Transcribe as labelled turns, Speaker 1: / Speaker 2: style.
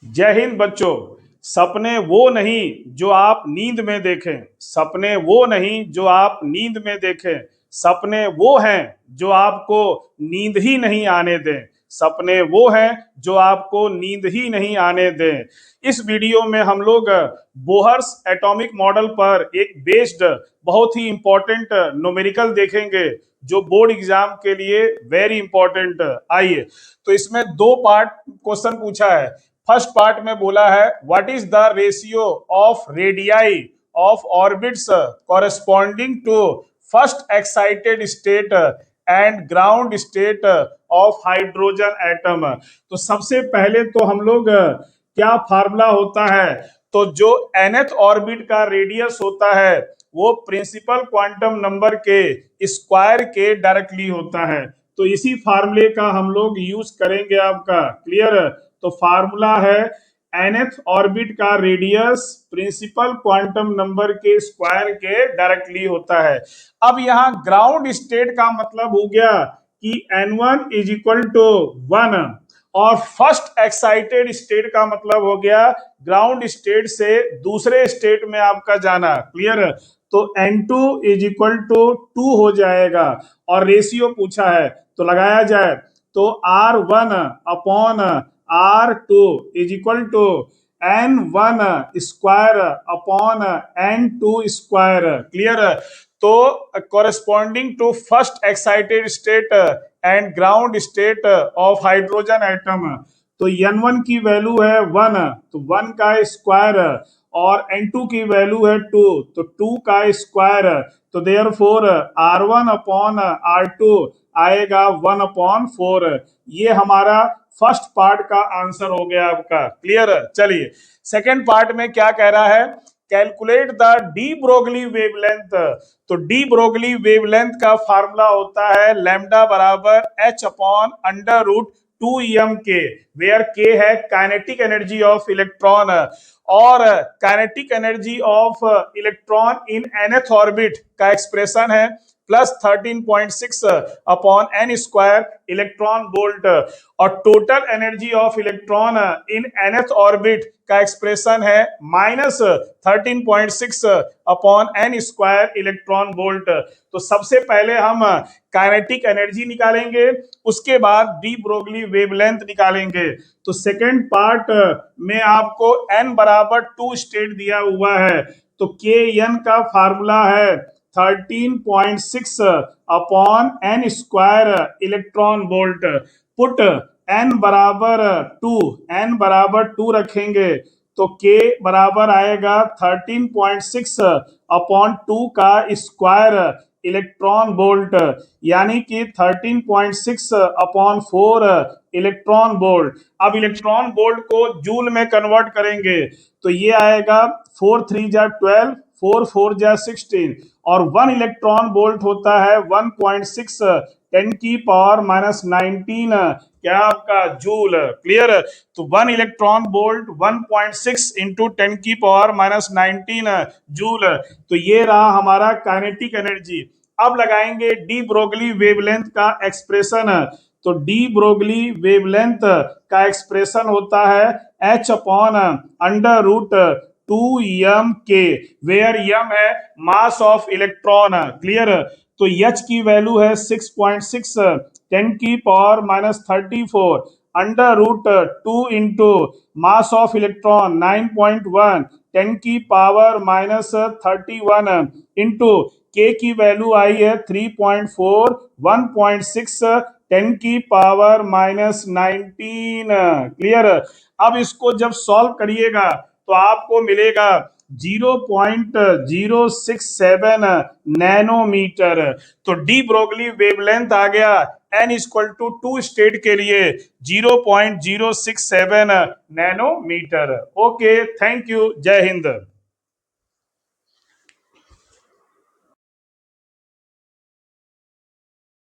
Speaker 1: जय हिंद बच्चों। सपने वो नहीं जो आप नींद में देखें, सपने वो नहीं जो आप नींद में देखें, सपने वो हैं जो आपको नींद ही नहीं आने दें, सपने वो हैं जो आपको नींद ही नहीं आने दें। इस वीडियो में हम लोग बोहर्स एटॉमिक मॉडल पर एक बेस्ड बहुत ही इंपॉर्टेंट न्यूमेरिकल देखेंगे जो बोर्ड एग्जाम के लिए वेरी इंपॉर्टेंट। आइए, तो इसमें दो पार्ट क्वेश्चन पूछा है। फर्स्ट पार्ट में बोला है what is the ratio of radii of orbits corresponding to first excited state and ground state of hydrogen atom. तो सबसे पहले तो हम लोग क्या फार्मूला होता है, तो जो nth ऑर्बिट का रेडियस होता है वो प्रिंसिपल क्वांटम नंबर के स्क्वायर के डायरेक्टली होता है। तो इसी फार्मूले का हम लोग यूज करेंगे। आपका क्लियर? तो फार्मूला है nth ऑर्बिट का रेडियस प्रिंसिपल क्वांटम नंबर के स्क्वायर के डायरेक्टली होता है। अब यहाँ ग्राउंड स्टेट का मतलब हो गया कि n1 इज इक्वल टू 1 और फर्स्ट एक्साइटेड स्टेट का मतलब हो गया ग्राउंड स्टेट से दूसरे स्टेट में आपका जाना। क्लियर? तो n2 इज इक्वल टू 2 हो जाएगा और रेशियो पूछा है तो लगाया जाए तो R1 upon R2 is equal to N1 square upon N2 square. Clear? तो corresponding to first excited state and ground state of hydrogen atom, तो N1 की वैल्यू है 1 तो 1 का स्क्वायर और N2 की वैल्यू है 2 तो 2 का स्क्वायर। तो देयरफॉर R1 अपॉन R2 आएगा 1 अपॉन 4। ये हमारा फर्स्ट पार्ट का आंसर हो गया आपका। क्लियर? चलिए, सेकेंड पार्ट में क्या कह रहा है, calculate the de Broglie wavelength. तो डी ब्रोगली वेवलेंथ का फार्मूला होता है लैम्डा बराबर h upon under root 2m के, वेयर के है काइनेटिक एनर्जी ऑफ इलेक्ट्रॉन और kinetic energy of electron in nth orbit का एक्सप्रेशन है plus 13.6 upon N square electron volt और total energy of electron in nth orbit का expression है minus 13.6 upon N square electron volt. तो सबसे पहले हम काइनेटिक एनर्जी निकालेंगे, उसके बाद डी ब्रोगली वेवलेंथ निकालेंगे। तो सेकेंड पार्ट में आपको n बराबर 2 स्टेट दिया हुआ है तो के एन का फार्मूला है 13.6 upon N square electron volt. Put n बराबर 2, n बराबर 2 रखेंगे तो k बराबर आएगा 13.6 अपॉन 2 का स्क्वायर इलेक्ट्रॉन वोल्ट, यानी कि 13.6 अपॉन 4 इलेक्ट्रॉन वोल्ट। अब इलेक्ट्रॉन वोल्ट को जूल में कन्वर्ट करेंगे तो ये आएगा 4 3 जा 12, 4 4 जा 16 और 1 इलेक्ट्रॉन वोल्ट होता है 1.6 10 की पावर माइनस 19 क्या आपका जूल। क्लियर? तो 1 इलेक्ट्रॉन वोल्ट 1.6 इंटू 10 की पावर माइनस 19 जूल। तो ये रहा हमारा काइनेटिक एनर्जी। अब लगाएंगे डी ब्रोगली वेवलेंथ का एक्सप्रेशन। तो डी ब्रोगली वेवलेंथ का एक्सप्रेशन होता है h upon under root 2m के, वेयर m है मास ऑफ इलेक्ट्रॉन। क्लियर? तो h की वैल्यू है 6.6 10 की power minus 34 under root 2 into mass of electron 9.1 10 की पावर माइनस 31 इंटू के की वैल्यू आई है 3.4 1.6 10 की पावर माइनस 19। क्लियर? अब इसको जब सॉल्व करिएगा तो आपको मिलेगा 0.067 नैनोमीटर। तो डी ब्रोगली वेवलेंथ आ गया n इक्वल टू 2 स्टेट के लिए 0.067 नैनोमीटर। ओके, थैंक यू, जय हिंद।